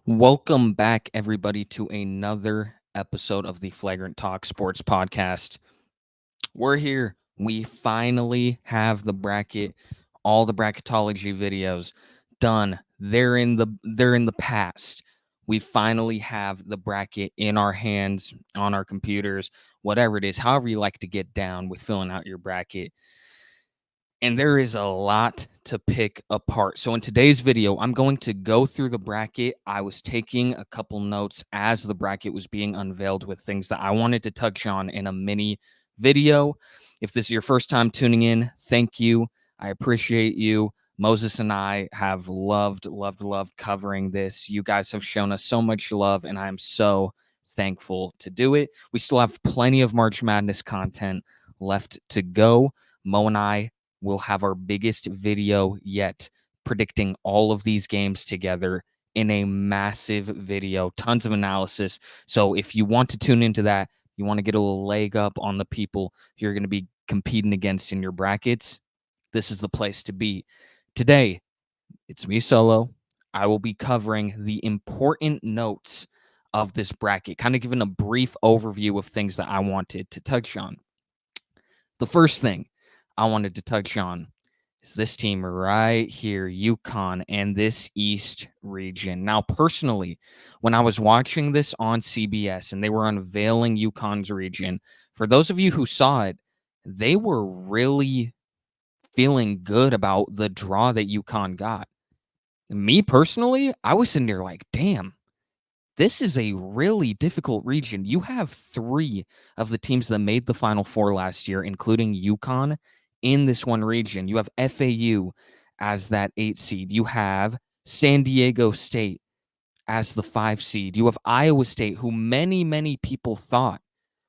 Welcome back, everybody, to another episode of the Flagrant Talk Sports Podcast. We're here. We finally have the bracket, all the bracketology videos done. They're in the past. We finally have the bracket in our hands, on our computers, whatever it is, however you like to get down with filling out your bracket. And there is a lot to pick apart. So in today's video, I'm going to go through the bracket. I was taking a couple notes as the bracket was being unveiled with things that I wanted to touch on in a mini video. If this is your first time tuning in, thank you. I appreciate you. Moses and I have loved covering this. You guys have shown us so much love, and I'm so thankful to do it. We still have plenty of March Madness content left to go. Mo and I will have our biggest video yet, predicting all of these games together in a massive video, tons of analysis. So if you want to tune into that, you want to get a little leg up on the people you're going to be competing against in your brackets, this is the place to be. Today, it's me solo. I will be covering the important notes of this bracket, kind of giving a brief overview of things that I wanted to touch on. The first thing I wanted to touch on is this team right here, UConn, and this East region. Now, personally, when I was watching this on CBS and they were unveiling UConn's region, for those of you who saw it, they were really feeling good about the draw that UConn got. Me personally, I was sitting there like, damn, this is a really difficult region. You have three of the teams that made the Final Four last year, including UConn, in this one region. You have FAU as that 8 seed. You have San Diego State as the 5 seed. You have Iowa State, who many people thought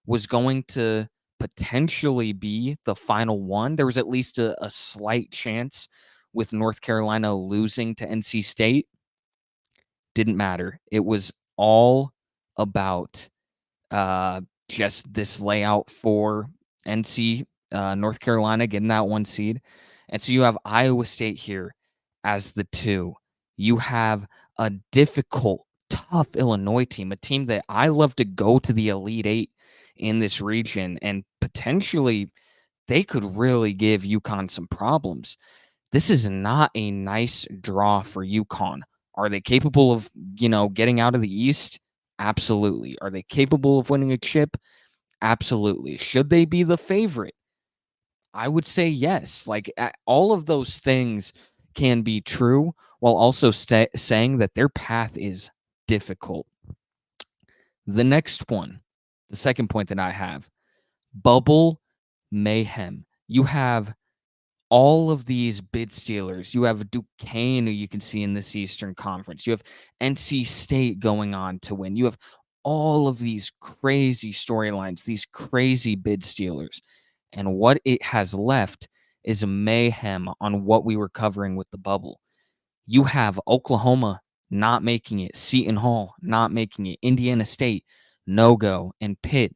was going to potentially be the final one. There was at least a slight chance with North Carolina losing to NC State. Didn't matter. It was all about just this layout for NC North Carolina getting that 1 seed. And so you have Iowa State here as the 2. You have a difficult, tough Illinois team, a team that I love to go to the Elite 8 in this region, and potentially they could really give UConn some problems. This is not a nice draw for UConn. Are they capable of, getting out of the East? Absolutely. Are they capable of winning a chip? Absolutely. Should they be the favorite? I would say yes. Like all of those things can be true while also saying that their path is difficult. The next one, the second point that I have, bubble mayhem. You have all of these bid stealers. You have Duquesne, who you can see in this Eastern Conference. You have NC State going on to win. You have all of these crazy storylines, these crazy bid stealers. And what it has left is a mayhem on what we were covering with the bubble. You have Oklahoma not making it, Seton Hall not making it, Indiana State, no go, and Pitt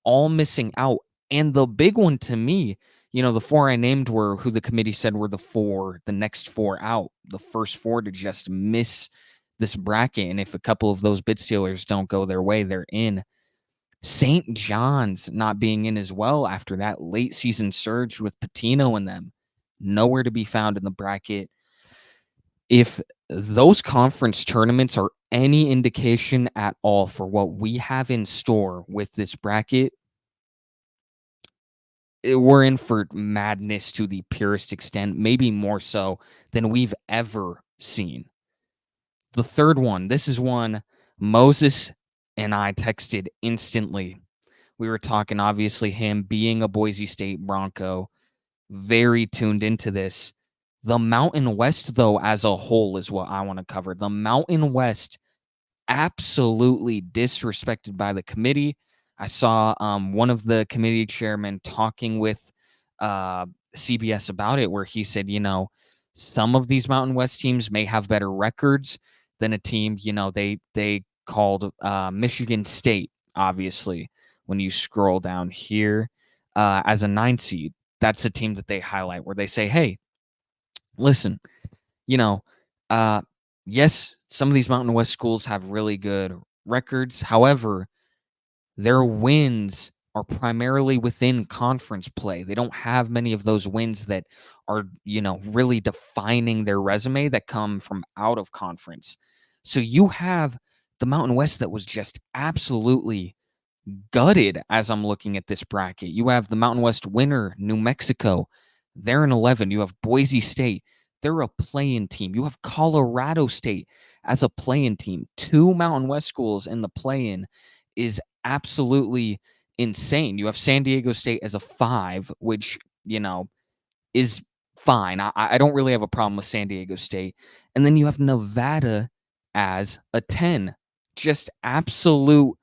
all missing out. And the big one to me, the 4 I named were who the committee said were the next 4 out, the first 4 to just miss this bracket. And if a couple of those bid stealers don't go their way, they're in. St. John's not being in as well after that late season surge with Patino and them. Nowhere to be found in the bracket. If those conference tournaments are any indication at all for what we have in store with this bracket, we're in for madness to the purest extent, maybe more so than we've ever seen. The third one, this is one Moses and I texted instantly. We were talking, obviously, him being a Boise State Bronco, very tuned into this. The Mountain West, though, as a whole, is what I want to cover. The Mountain West, absolutely disrespected by the committee. I saw one of the committee chairmen talking with CBS about it, where he said, some of these Mountain West teams may have better records than a team, they called Michigan State, obviously, when you scroll down here as a 9 seed. That's a team that they highlight where they say, hey, listen, yes, Some of these Mountain West schools have really good records. However, their wins are primarily within conference play. They don't have many of those wins that are, really defining their resume that come from out of conference. So you have the Mountain West that was just absolutely gutted as I'm looking at this bracket. You have the Mountain West winner, New Mexico. They're in 11. You have Boise State. They're a play-in team. You have Colorado State as a play-in team. Two Mountain West schools in the play-in is absolutely insane. You have San Diego State as a 5, which, is fine. I don't really have a problem with San Diego State. And then you have Nevada as a 10. Just absolute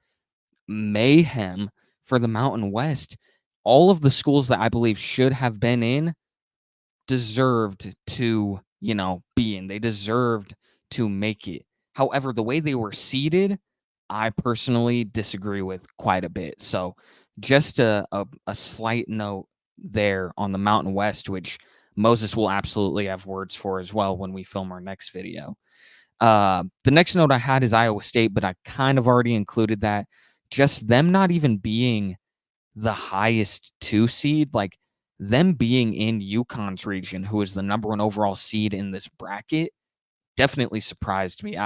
mayhem for the Mountain West. All of the schools that I believe should have been in deserved to, be in. They deserved to make it. However, the way they were seeded, I personally disagree with quite a bit. So, just a slight note there on the Mountain West, which Moses will absolutely have words for as well when we film our next video. The next note I had is Iowa State, but I kind of already included that. Just them not even being the highest 2 seed, like them being in UConn's region, who is the number 1 overall seed in this bracket, definitely surprised me.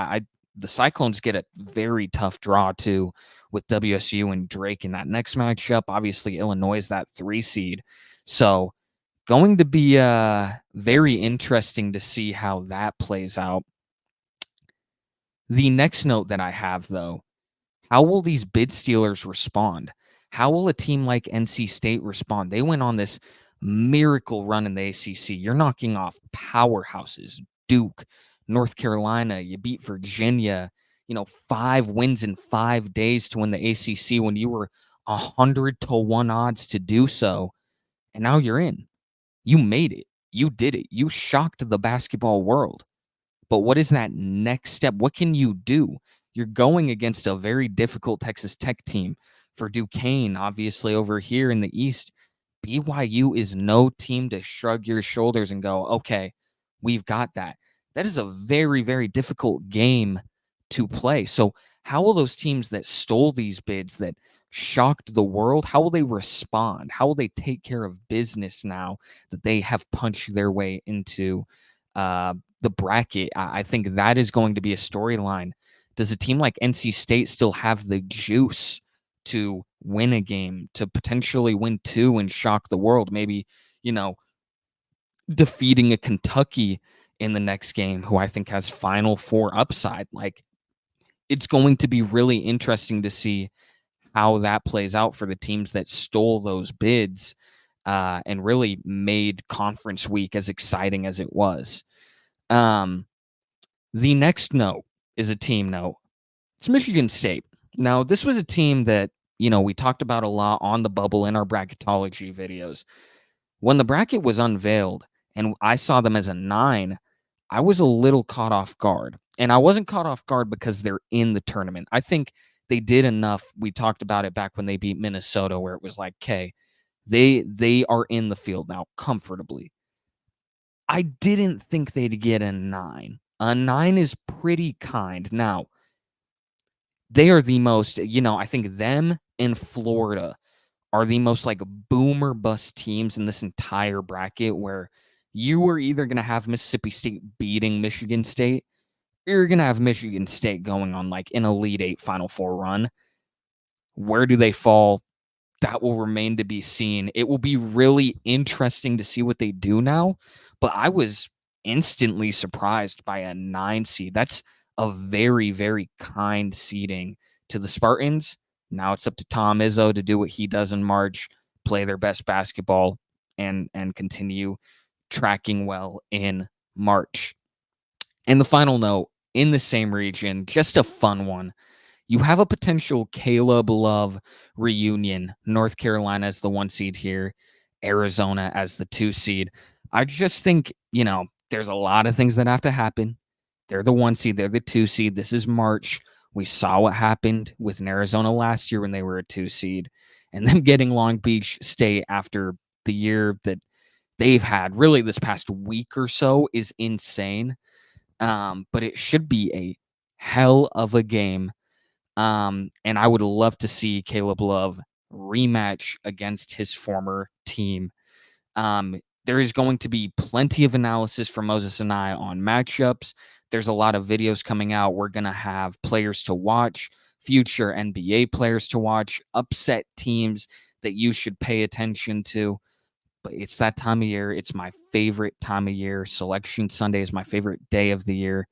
The Cyclones get a very tough draw too with WSU and Drake in that next matchup. Obviously, Illinois is that 3 seed. So going to be very interesting to see how that plays out. The next note that I have, though, how will these bid stealers respond? How will a team like NC State respond? They went on this miracle run in the ACC. You're knocking off powerhouses, Duke, North Carolina. You beat Virginia, 5 wins in 5 days to win the ACC when you were 100-1 odds to do so. And now you're in. You made it. You did it. You shocked the basketball world. But what is that next step? What can you do? You're going against a very difficult Texas Tech team. For Duquesne, obviously, over here in the East, BYU is no team to shrug your shoulders and go, okay, we've got that. That is a very, very difficult game to play. So, how will those teams that stole these bids, that shocked the world, how will they respond? How will they take care of business now that they have punched their way into the bracket? I think that is going to be a storyline. Does a team like NC State still have the juice to win a game, to potentially win 2 and shock the world? Maybe, you know, defeating a Kentucky in the next game, who I think has Final Four upside. Like, it's going to be really interesting to see how that plays out for the teams that stole those bids and really made conference week as exciting as it was. The next note is a team note. It's Michigan State. Now, this was a team that, we talked about a lot on the bubble in our bracketology videos. When the bracket was unveiled and I saw them as a 9, I was a little caught off guard. And I wasn't caught off guard because they're in the tournament. I think they did enough. We talked about it back when they beat Minnesota, where it was like, okay, they are in the field now comfortably. I didn't think they'd get a 9. A 9 is pretty kind. Now, they are the most, I think them and Florida are the most like boomer bust teams in this entire bracket, where you are either going to have Mississippi State beating Michigan State, or you're going to have Michigan State going on like an Elite 8 Final Four run. Where do they fall? That will remain to be seen. It will be really interesting to see what they do now. But I was instantly surprised by a 9 seed. That's a very, very kind seeding to the Spartans. Now it's up to Tom Izzo to do what he does in March, play their best basketball, and continue tracking well in March. And the final note, in the same region, just a fun one. You have a potential Caleb Love reunion. North Carolina as the 1 seed here, Arizona as the 2 seed. I just think, there's a lot of things that have to happen. They're the 1 seed, they're the 2 seed. This is March. We saw what happened with Arizona last year when they were a 2 seed, and then getting Long Beach State after the year that they've had, really this past week or so, is insane. But it should be a hell of a game. And I would love to see Caleb Love rematch against his former team. There is going to be plenty of analysis from Moses and I on matchups. There's a lot of videos coming out. We're going to have players to watch, future NBA players to watch, upset teams that you should pay attention to. But it's that time of year. It's my favorite time of year. Selection Sunday is my favorite day of the year.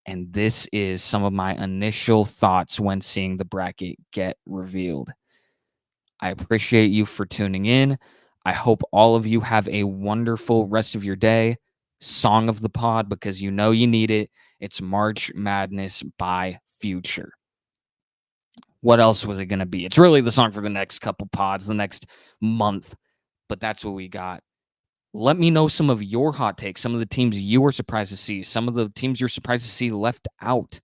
And this is some of my initial thoughts when seeing the bracket get revealed. I appreciate you for tuning in. I hope all of you have a wonderful rest of your day. Song of the pod, because you know you need it. It's March Madness by Future. What else was it going to be? It's really the song for the next couple pods, the next month, but that's what we got. Let me know some of your hot takes, some of the teams you were surprised to see, some of the teams you're surprised to see left out.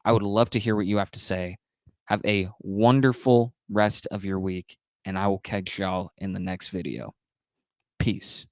I would love to hear what you have to say. Have a wonderful rest of your week, and I will catch y'all in the next video. Peace.